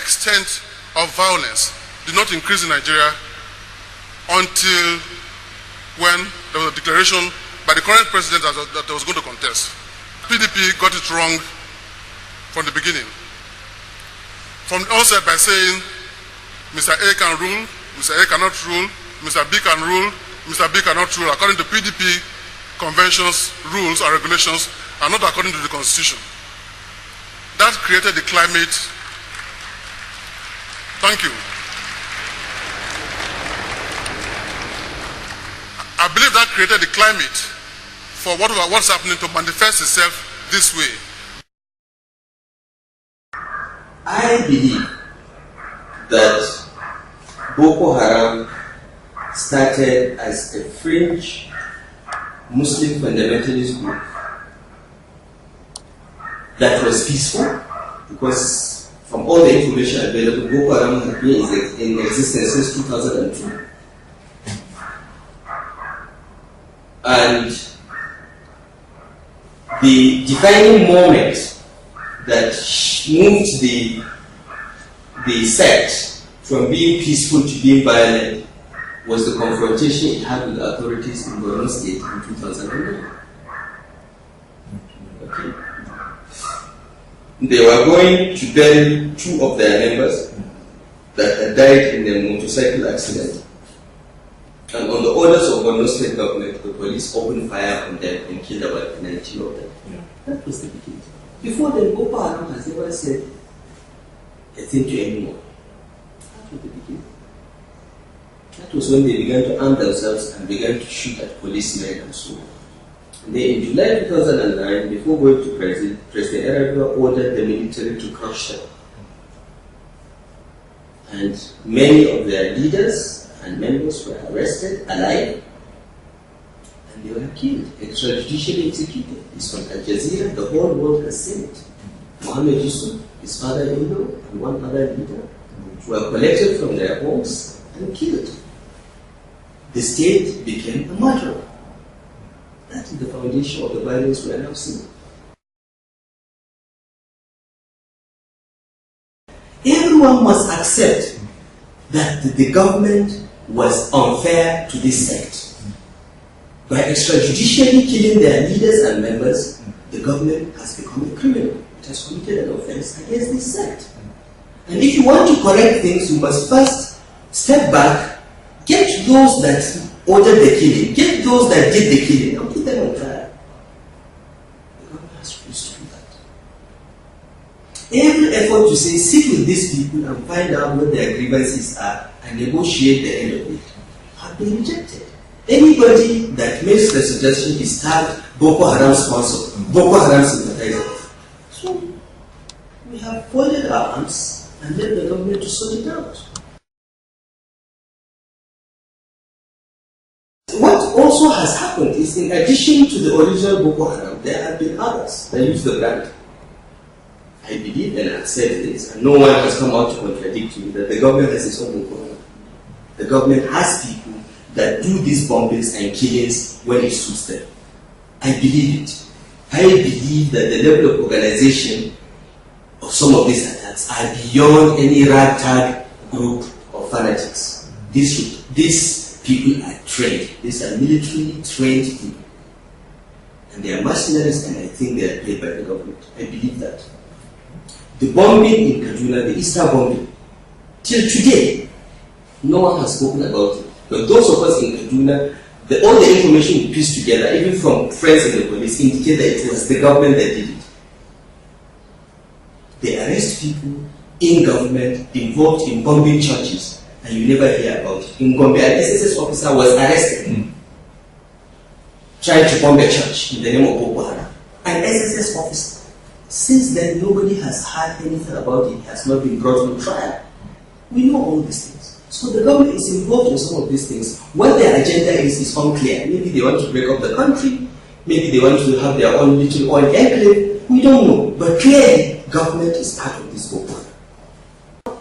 extent of violence did not increase in Nigeria until when there was a declaration by the current president that was going to contest. PDP got it wrong from the beginning. From the onset by saying, Mr. A can rule, Mr. A cannot rule, Mr. B can rule, Mr. B cannot rule, according to PDP conventions, rules, and regulations, and not according to the Constitution. That created the climate. Thank you. I believe that created the climate for what's happening to manifest itself this way. I believe that Boko Haram started as a fringe Muslim fundamentalist group that was peaceful, because from all the information available, Boko Haram has been in existence since 2002. And the defining moment that moved the sect from being peaceful to being violent was the confrontation it had with the authorities in Borno State in 2009. Okay. They were going to bury two of their members that had died in a motorcycle accident. And on the orders of Borno State government, the police opened fire on them and killed about 19 of them. That was the beginning. Before then, Boko Haram has never said a thing to anyone. That was the beginning. That was when they began to arm themselves and began to shoot at policemen and so on. And then in July 2009, before going to President Erdogan ordered the military to crush them. And many of their leaders and members were arrested alive, and they were killed, extrajudicially executed. It's from Al Jazeera, the whole world has seen it. Mohammed Yusuf, his father-in-law, and one other leader were collected from their homes and killed. The state became a murderer. That is the foundation of the violence we are now seeing. Everyone must accept that the government was unfair to this sect. By extrajudicially killing their leaders and members, the government has become a criminal. It has committed an offense against this sect. And if you want to correct things, you must first step back, get those that ordered the killing, get those that did the killing, and put them on trial. The government has refused to do that. Every effort to say, sit with these people and find out what their grievances are and negotiate the end of it have been rejected. Anybody that makes the suggestion is tagged Boko Haram sponsor, Boko Haram sympathizer. So we have folded our arms and left the government to sort it out. What also has happened is, in addition to the original Boko Haram, there have been others that use the brand. I believe, and I've said this, and no one has come out to contradict me, that the government has its own Boko Haram. The government has people that do these bombings and killings when it suits them. I believe it. I believe that the level of organization of some of these attacks are beyond any ragtag group of fanatics. These people are trained. These are militarily trained people. And they are mercenaries, and I think they are paid by the government. I believe that. The bombing in Kaduna, the Easter bombing, till today, no one has spoken about it. But those of us in Kaduna, all the information we pieced together, even from friends in the police, indicate that it was the government that did it. They arrest people in government involved in bombing churches, and you never hear about it. In Gombe, an SSS officer was arrested trying to bomb a church in the name of Boko Haram. An SSS officer. Since then, nobody has heard anything about it. It has not been brought on trial. We know all these things. So the government is involved in some of these things. What their agenda is unclear. Maybe they want to break up the country. Maybe they want to have their own little oil enclave. We don't know. But clearly, government is part of this Boko Haram.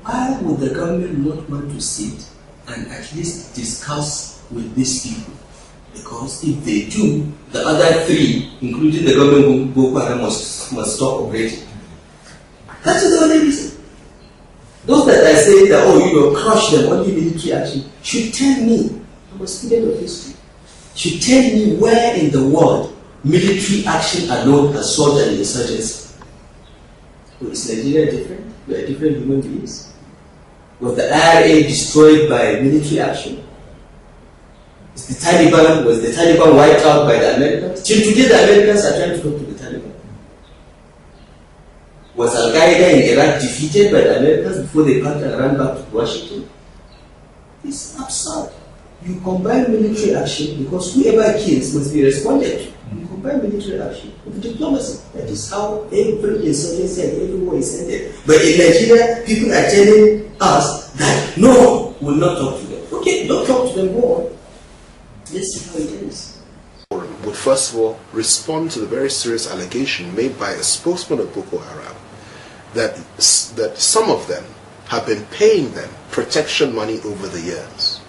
Why would the government not want to sit and at least discuss with these people? Because if they do, the other three, including the government Boko Haram, must stop operating. That is the only reason. Those that are saying that, oh, you know, crush them, only military action, should tell me, I'm a student of history, should tell me where in the world military action alone has solved an insurgency. Well, is Nigeria different? We are different human beings. Was the IRA destroyed by military action? Was the Taliban wiped out by the Americans? Till today the Americans are trying to talk to the Taliban. Was Al-Qaeda in Iraq defeated by the Americans before they ran back to Washington? It's absurd. You combine military action because whoever kills must be responded to. You combine military action with diplomacy. That is how every insurgency and every war is ended. But in Nigeria, people are telling us that no, we will not talk to them. Okay, don't talk to them, go on. Let's see how it ends. Would first of all respond to the very serious allegation made by a spokesman of Boko Haram that some of them have been paying them protection money over the years.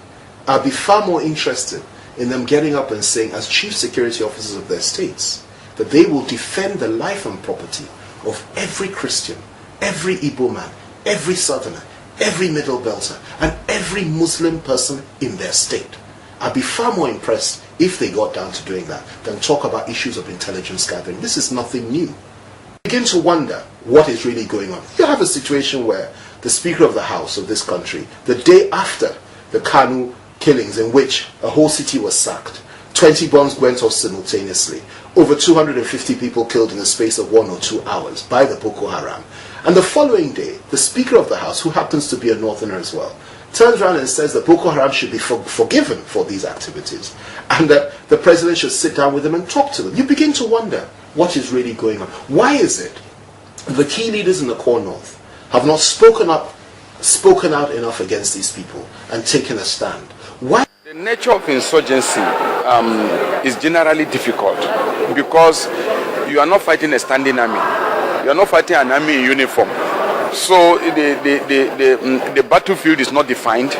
I'd be far more interested in them getting up and saying, as chief security officers of their states, that they will defend the life and property of every Christian, every Igbo man, every Southerner, every Middle Belter, and every Muslim person in their state. I'd be far more impressed if they got down to doing that than talk about issues of intelligence gathering. This is nothing new. Begin to wonder what is really going on. You have a situation where the Speaker of the House of this country, the day after the Kanu killings in which a whole city was sacked, 20 bombs went off simultaneously, over 250 people killed in the space of 1 or 2 hours by the Boko Haram. And the following day, the Speaker of the House, who happens to be a Northerner as well, turns around and says that Boko Haram should be forgiven for these activities and that the president should sit down with them and talk to them. You begin to wonder what is really going on. Why is it the key leaders in the core north have not spoken out enough against these people and taken a stand? Why? The nature of insurgency is generally difficult because you are not fighting a standing army. You are not fighting an army in uniform. So the battlefield is not defined.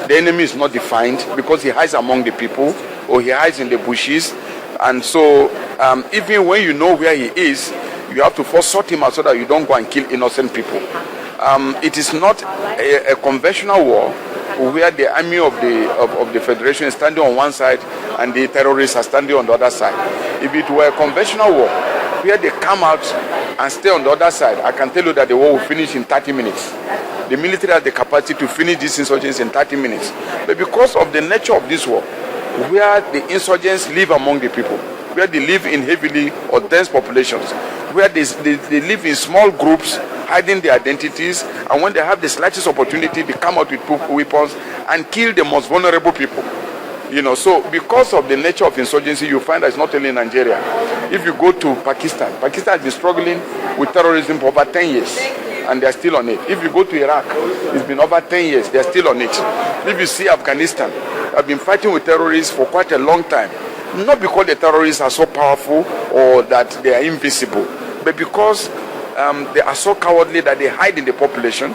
The enemy is not defined because he hides among the people or he hides in the bushes. And so even when you know where he is, you have to first sort him out so that you don't go and kill innocent people. It is not a conventional war where the army of the Federation is standing on one side and the terrorists are standing on the other side. If it were a conventional war where they come out and stay on the other side, I can tell you that the war will finish in 30 minutes. The military has the capacity to finish these insurgents in 30 minutes. But because of the nature of this war, where the insurgents live among the people, where they live in heavily or dense populations, where they live in small groups, hiding their identities, and when they have the slightest opportunity, they come out with weapons and kill the most vulnerable people. You know, so because of the nature of insurgency, you find that it's not only in Nigeria. If you go to Pakistan has been struggling with terrorism for over 10 years, and they're still on it. If you go to Iraq, it's been over 10 years, they're still on it. If you see Afghanistan, they've been fighting with terrorists for quite a long time. Not because the terrorists are so powerful or that they are invisible, but because they are so cowardly that they hide in the population.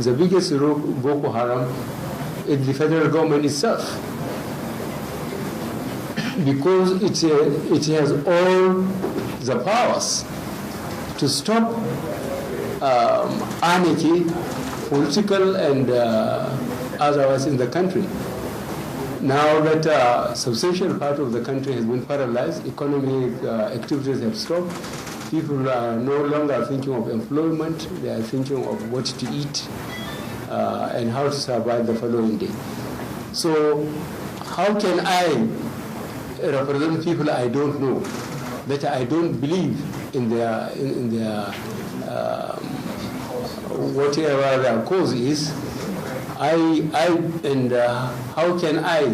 The biggest Boko Haram is the federal government itself, because it has all the powers to stop anarchy, political and otherwise in the country. Now that a substantial part of the country has been paralyzed, economic activities have stopped, people are no longer thinking of employment, they are thinking of what to eat and how to survive the following day. So how can I represent people I don't know, that I don't believe in their whatever their cause is? How can I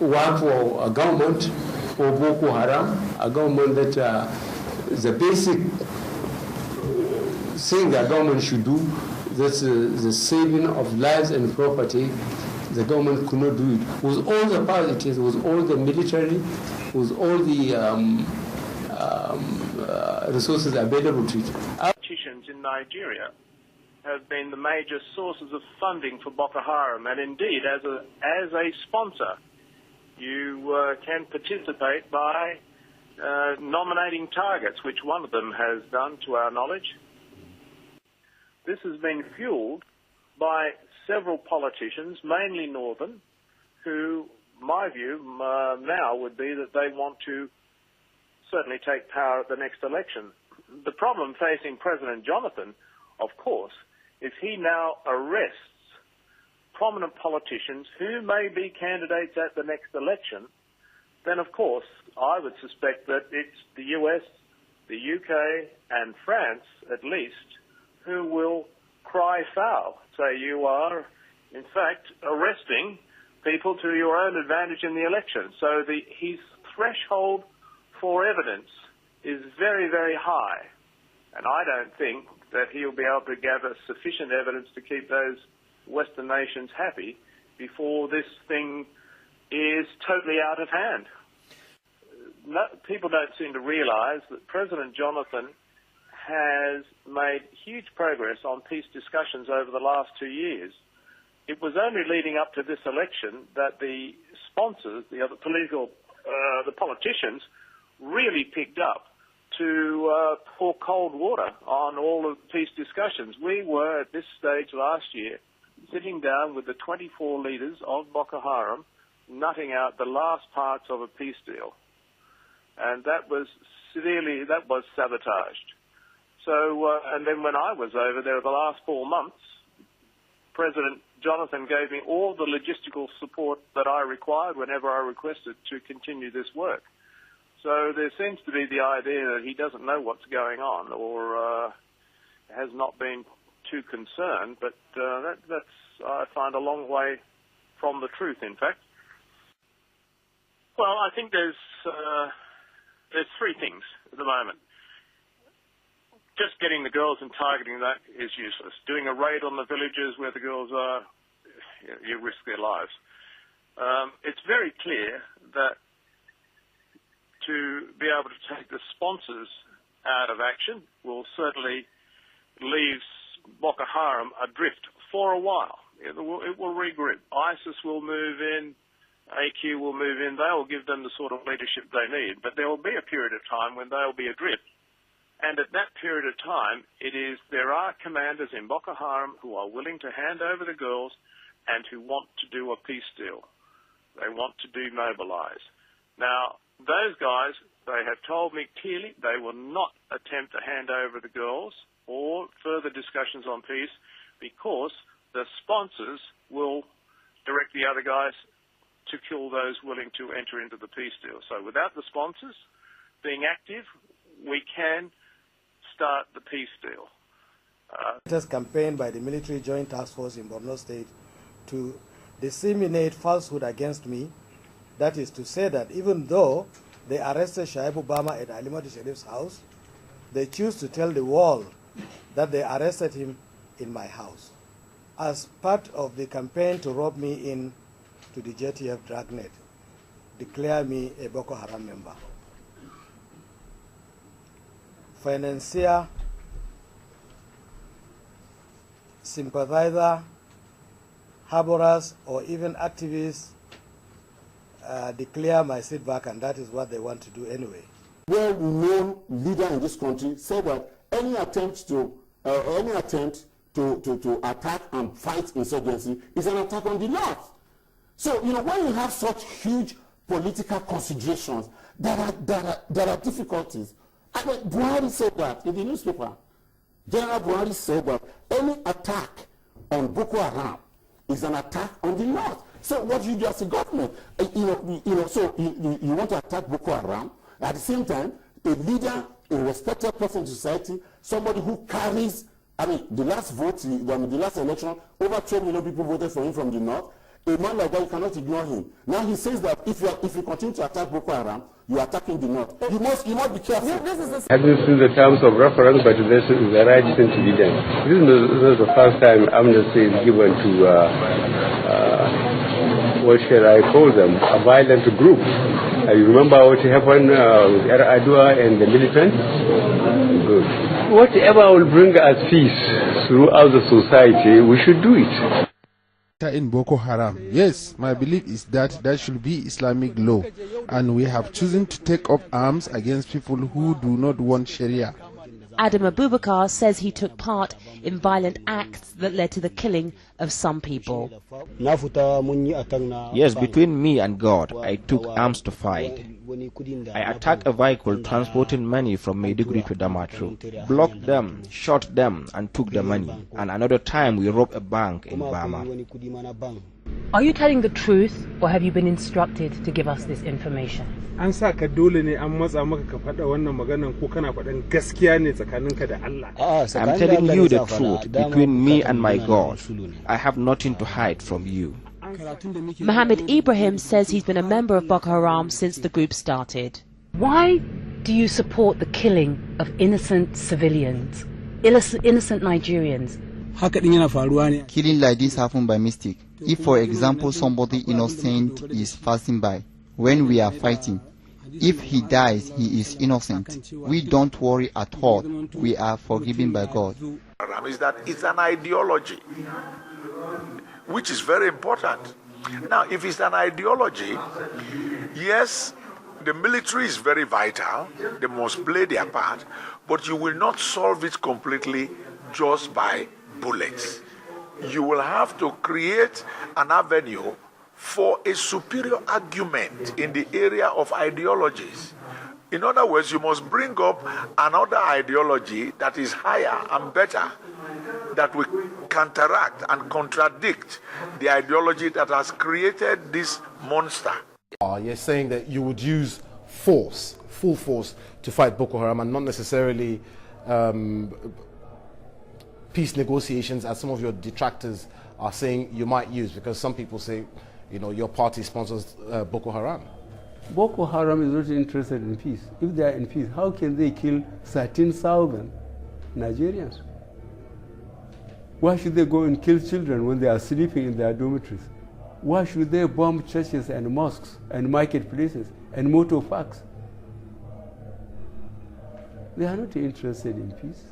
work for a government for Boko Haram, a government that the basic thing the government should do, that's the saving of lives and property, the government could not do it. With all the power it is, with all the military, with all the resources available to it. Politicians in Nigeria have been the major sources of funding for Boko Haram, and indeed, as a sponsor, you can participate by nominating targets, which one of them has done to our knowledge. This has been fueled by several politicians, mainly northern, who, my view now would be that they want to certainly take power at the next election. The problem facing President Jonathan, of course, is he now arrests prominent politicians who may be candidates at the next election. Then, of course, I would suspect that it's the US, the UK, and France, at least, who will cry foul. Say you are, in fact, arresting people to your own advantage in the election. So his threshold for evidence is very, very high. And I don't think that he'll be able to gather sufficient evidence to keep those Western nations happy before this thing is totally out of hand. People don't seem to realize that President Jonathan has made huge progress on peace discussions over the last 2 years. It was only leading up to this election that the sponsors, the politicians, really picked up to pour cold water on all of the peace discussions. We were, at this stage last year, sitting down with the 24 leaders of Boko Haram, nutting out the last parts of a peace deal. And that was sabotaged. So, and then when I was over there the last 4 months, President Jonathan gave me all the logistical support that I required whenever I requested to continue this work. So there seems to be the idea that he doesn't know what's going on or has not been too concerned, but that's, I find, a long way from the truth, in fact. Well, I think there's 3 things at the moment. Just getting the girls and targeting that is useless. Doing a raid on the villages where the girls are, you risk their lives. It's very clear that to be able to take the sponsors out of action will certainly leave Boko Haram adrift for a while. It will regroup. ISIS will move in. AQ will move in. They will give them the sort of leadership they need. But there will be a period of time when they will be adrift. And at that period of time, there are commanders in Boko Haram who are willing to hand over the girls and who want to do a peace deal. They want to demobilize. Now, those guys, they have told me clearly they will not attempt to hand over the girls or further discussions on peace because the sponsors will direct the other guys to kill those willing to enter into the peace deal. So without the sponsors being active, we can start the peace deal. This campaign by the Military Joint Task Force in Borno State to disseminate falsehood against me, that is to say that even though they arrested Shaibu Bama at Alimadi Sharif's house, they choose to tell the world that they arrested him in my house as part of the campaign to rob me in to the JTF dragnet, declare me a Boko Haram member, financier, sympathizer, harborers, or even activists declare my seat back, and that is what they want to do anyway. Well-known leader in this country said that any attempt to attack and fight insurgency is an attack on the North. So, you know, when you have such huge political considerations, there are difficulties. I mean, Buhari said that in the newspaper. General Buhari said that any attack on Boko Haram is an attack on the North. So what you do as a government, so you want to attack Boko Haram, at the same time, a leader, a respected person in society, somebody who carries, I mean, the last vote, the last election, over 12 million people voted for him from the North. A man like that, you cannot ignore him. Now he says that if you continue to attack Boko Haram, you are attacking the North. You must be careful. Having seen the terms of reference, but there's a right thing to be done. This is the first time amnesty is given to, what shall I call them, a violent group. You remember what happened with Adua and the militants? Good. Whatever will bring us peace throughout the society, we should do it. In Boko Haram, yes, my belief is that there should be Islamic law, and we have chosen to take up arms against people who do not want Sharia. Adam Abubakar says he took part in violent acts that led to the killing of some people. Yes, between me and God, I took arms to fight. I attacked a vehicle transporting money from Maiduguri to Damaturu, blocked them, shot them, and took the money. And another time we robbed a bank in Bama. Are you telling the truth, or have you been instructed to give us this information? I'm telling you the truth between me and my God. I have nothing to hide from you. Mohammed Ibrahim says he's been a member of Boko Haram since the group started. Why do you support the killing of innocent civilians, innocent Nigerians? Killing like this happens by mistake. If, for example, somebody innocent is passing by when we are fighting, if he dies, he is innocent. We don't worry at all. We are forgiven by God. Is that it's an ideology, which is very important. Now, if it's an ideology, yes, the military is very vital. They must play their part, but you will not solve it completely just by bullets. You will have to create an avenue for a superior argument in the area of ideologies. In other words, you must bring up another ideology that is higher and better, that will counteract and contradict the ideology that has created this monster. You're saying that you would use force, full force, to fight Boko Haram and not necessarily peace negotiations, as some of your detractors are saying you might use, because some people say, you know, your party sponsors Boko Haram. Boko Haram is not interested in peace. If they are in peace, how can they kill 13,000 Nigerians? Why should they go and kill children when they are sleeping in their dormitories? Why should they bomb churches and mosques and marketplaces and motor parks? They are not interested in peace.